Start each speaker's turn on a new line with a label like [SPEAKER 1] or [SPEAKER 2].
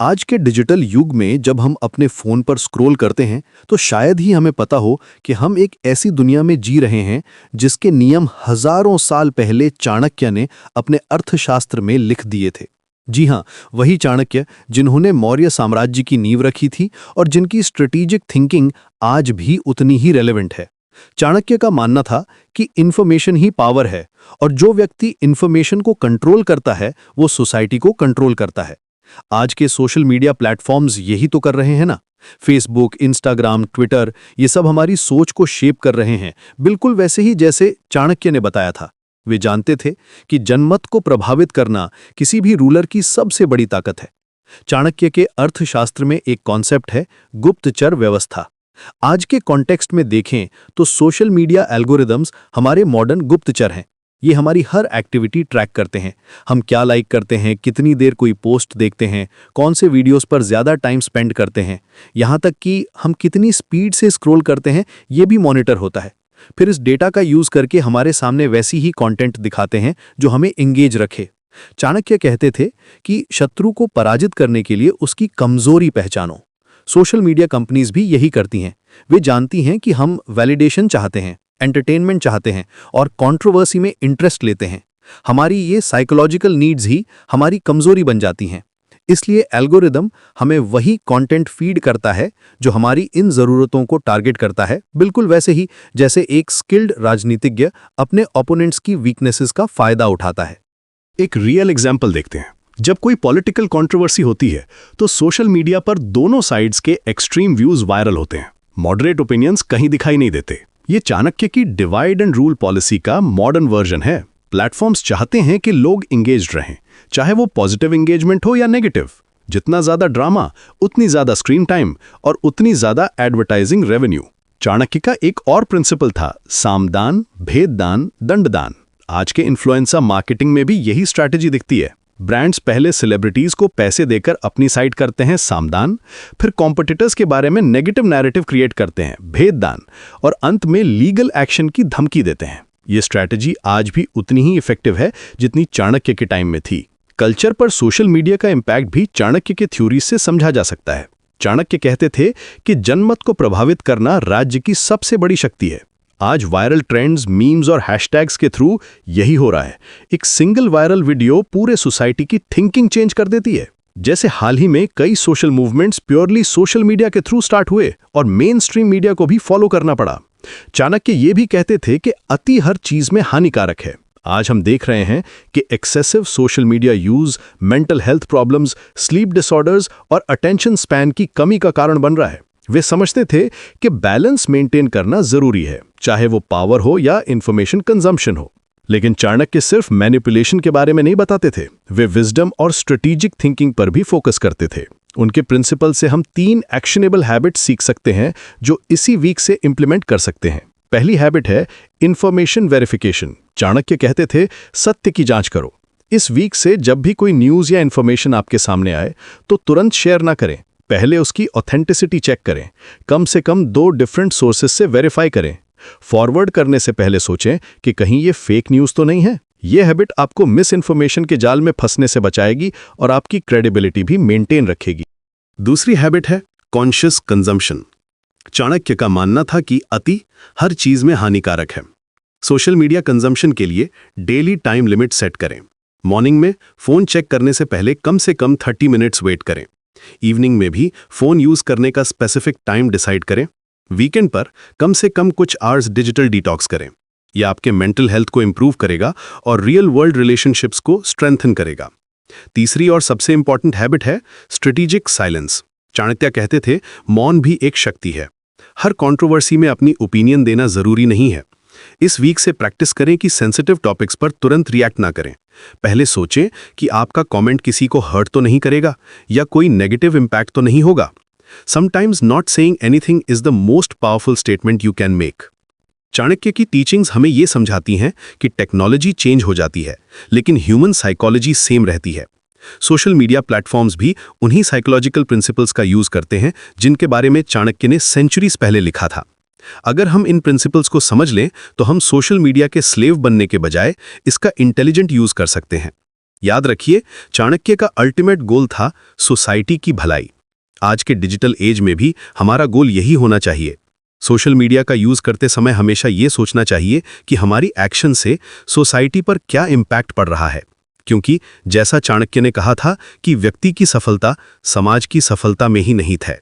[SPEAKER 1] आज के डिजिटल युग में जब हम अपने फोन पर स्क्रॉल करते हैं तो शायद ही हमें पता हो कि हम एक ऐसी दुनिया में जी रहे हैं जिसके नियम हजारों साल पहले चाणक्य ने अपने अर्थशास्त्र में लिख दिए थे। जी हाँ, वही चाणक्य जिन्होंने मौर्य साम्राज्य की नींव रखी थी और जिनकी स्ट्रेटेजिक थिंकिंग आज भी उतनी ही रेलेवेंट है। चाणक्य का मानना था कि इंफॉर्मेशन ही पावर है और जो व्यक्ति इंफॉर्मेशन को कंट्रोल करता है वो सोसाइटी को कंट्रोल करता है। आज के सोशल मीडिया प्लेटफॉर्म्स यही तो कर रहे हैं ना। फेसबुक, इंस्टाग्राम, ट्विटर, ये सब हमारी सोच को शेप कर रहे हैं, बिल्कुल वैसे ही जैसे चाणक्य ने बताया था। वे जानते थे कि जनमत को प्रभावित करना किसी भी रूलर की सबसे बड़ी ताकत है। चाणक्य के अर्थशास्त्र में एक कॉन्सेप्ट है गुप्तचर व्यवस्था। आज के कॉन्टेक्स्ट में देखें तो सोशल मीडिया एल्गोरिदम्स हमारे मॉडर्न गुप्तचर हैं। ये हमारी हर एक्टिविटी ट्रैक करते हैं। हम क्या लाइक करते हैं, कितनी देर कोई पोस्ट देखते हैं, कौन से वीडियोस पर ज़्यादा टाइम स्पेंड करते हैं, यहाँ तक कि हम कितनी स्पीड से स्क्रॉल करते हैं, ये भी मॉनिटर होता है। फिर इस डेटा का यूज़ करके हमारे सामने वैसी ही कंटेंट दिखाते हैं जो हमें एंगेज रखे। चाणक्य कहते थे कि शत्रु को पराजित करने के लिए उसकी कमजोरी पहचानो। सोशल मीडिया कंपनीज भी यही करती हैं। वे जानती हैं कि हम वैलिडेशन चाहते हैं, एंटरटेनमेंट चाहते हैं और कंट्रोवर्सी में इंटरेस्ट लेते हैं। हमारी ये साइकोलॉजिकल नीड्स ही हमारी कमजोरी बन जाती हैं। इसलिए एल्गोरिदम हमें वही कंटेंट फीड करता है जो हमारी इन ज़रूरतों को टारगेट करता है, बिल्कुल वैसे ही जैसे एक स्किल्ड राजनीतिज्ञ अपने ओपोनेंट्स की वीकनेसेस का फायदा उठाता है।
[SPEAKER 2] एक रियल एग्जाम्पल देखते हैं। जब कोई पॉलिटिकल कंट्रोवर्सी होती है तो सोशल मीडिया पर दोनों साइड्स के एक्सट्रीम व्यूज वायरल होते हैं। मॉडरेट ओपिनियंस कहीं दिखाई नहीं देते। ये चाणक्य की डिवाइड एंड रूल पॉलिसी का मॉडर्न वर्जन है। प्लेटफॉर्म्स चाहते हैं कि लोग इंगेज्ड रहें, चाहे वो पॉजिटिव इंगेजमेंट हो या नेगेटिव। जितना ज्यादा ड्रामा, उतनी ज्यादा स्क्रीन टाइम और उतनी ज्यादा एडवर्टाइजिंग रेवेन्यू। चाणक्य का एक और प्रिंसिपल था सामदान, भेददान, दंडदान। आज के इन्फ्लुएंसर मार्केटिंग में भी यही स्ट्रैटेजी दिखती है। ब्रांड्स पहले सेलिब्रिटीज को पैसे देकर अपनी साइड करते हैं सामदान, फिर कॉम्पिटिटर्स के बारे में नेगेटिव नैरेटिव क्रिएट करते हैं भेददान, और अंत में लीगल एक्शन की धमकी देते हैं। ये स्ट्रैटेजी आज भी उतनी ही इफेक्टिव है जितनी चाणक्य के टाइम में थी। कल्चर पर सोशल मीडिया का इम्पैक्ट भी चाणक्य के थ्योरी से समझा जा सकता है। चाणक्य कहते थे कि जनमत को प्रभावित करना राज्य की सबसे बड़ी शक्ति है। आज वायरल ट्रेंड्स, मीम्स और हैशटैग्स के थ्रू यही हो रहा है। एक सिंगल वायरल वीडियो पूरे सोसाइटी की थिंकिंग चेंज कर देती है। जैसे हाल ही में कई social movements purely social media के थ्रू स्टार्ट हुए और मेन स्ट्रीम मीडिया को भी फॉलो करना पड़ा। चाणक्य ये भी कहते थे कि अति हर चीज में हानिकारक है। आज हम देख रहे हैं कि excessive social media use mental health problems, sleep disorders और अटेंशन स्पैन की कमी का कारण बन रहा है। वे समझते थे कि बैलेंस मेंटेन करना जरूरी है, चाहे वो पावर हो या इंफॉर्मेशन कंजम्पशन हो। लेकिन चाणक्य सिर्फ मैनिपुलेशन के बारे में नहीं बताते थे, वे विजडम और स्ट्रेटेजिक थिंकिंग पर भी फोकस करते थे। उनके प्रिंसिपल से हम 3 एक्शनेबल हैबिट्स सीख सकते हैं जो इसी वीक से इंप्लीमेंट कर सकते हैं। पहली हैबिट है इंफॉर्मेशन वेरिफिकेशन। चाणक्य कहते थे सत्य की जांच करो। इस वीक से जब भी कोई न्यूज़ या इंफॉर्मेशन आपके सामने आए तो तुरंत शेयर ना करें। पहले उसकी ऑथेंटिसिटी चेक करें। कम से कम 2 डिफरेंट सोर्सेस से वेरीफाई करें। फॉरवर्ड करने से पहले सोचें कि कहीं ये फेक न्यूज़ तो नहीं है। यह हैबिट आपको मिस इन्फॉर्मेशन के जाल में फंसने से बचाएगी और आपकी क्रेडिबिलिटी भी मेंटेन रखेगी। दूसरी हैबिट है कॉन्शियस कंजम्पशन। चाणक्य का मानना था कि अति हर चीज में हानिकारक है। सोशल मीडिया कंजम्पशन के लिए डेली टाइम लिमिट सेट करें। मॉर्निंग में फोन चेक करने से पहले कम से कम 30 मिनट्स वेट करें। इवनिंग में भी फोन यूज करने का स्पेसिफिक टाइम डिसाइड करें। वीकेंड पर कम से कम कुछ आवर्स डिजिटल डिटॉक्स करें। यह आपके मेंटल हेल्थ को इंप्रूव करेगा और रियल वर्ल्ड रिलेशनशिप्स को स्ट्रेंथन करेगा। तीसरी और सबसे इंपॉर्टेंट हैबिट है स्ट्रेटेजिक साइलेंस। चाणक्य कहते थे मौन भी एक शक्ति है। हर कंट्रोवर्सी में अपनी ओपिनियन देना जरूरी नहीं है। इस वीक से प्रैक्टिस करें कि सेंसिटिव टॉपिक्स पर तुरंत रिएक्ट ना करें। पहले सोचें कि आपका कमेंट किसी को हर्ट तो नहीं करेगा या कोई नेगेटिव इंपैक्ट तो नहीं होगा। Sometimes not saying anything is the most powerful statement you can make. Chanakya की टीचिंग्स हमें ये समझाती हैं कि टेक्नोलॉजी चेंज हो जाती है लेकिन ह्यूमन साइकोलॉजी सेम रहती है। सोशल मीडिया प्लेटफॉर्म्स भी उन्हीं साइकोलॉजिकल प्रिंसिपल्स का यूज करते हैं जिनके बारे में चाणक्य ने सेंचुरीज पहले लिखा था। अगर हम इन प्रिंसिपल्स को समझ लें तो हम सोशल मीडिया के स्लेव बनने के बजाय इसका इंटेलिजेंट यूज कर सकते हैं। याद रखिए, चाणक्य का अल्टीमेट गोल था सोसाइटी की भलाई। आज के डिजिटल एज में भी हमारा गोल यही होना चाहिए। सोशल मीडिया का यूज करते समय हमेशा ये सोचना चाहिए कि हमारी एक्शन से सोसाइटी पर क्या इम्पैक्ट पड़ रहा है, क्योंकि जैसा चाणक्य ने कहा था कि व्यक्ति की सफलता समाज की सफलता में ही निहित है।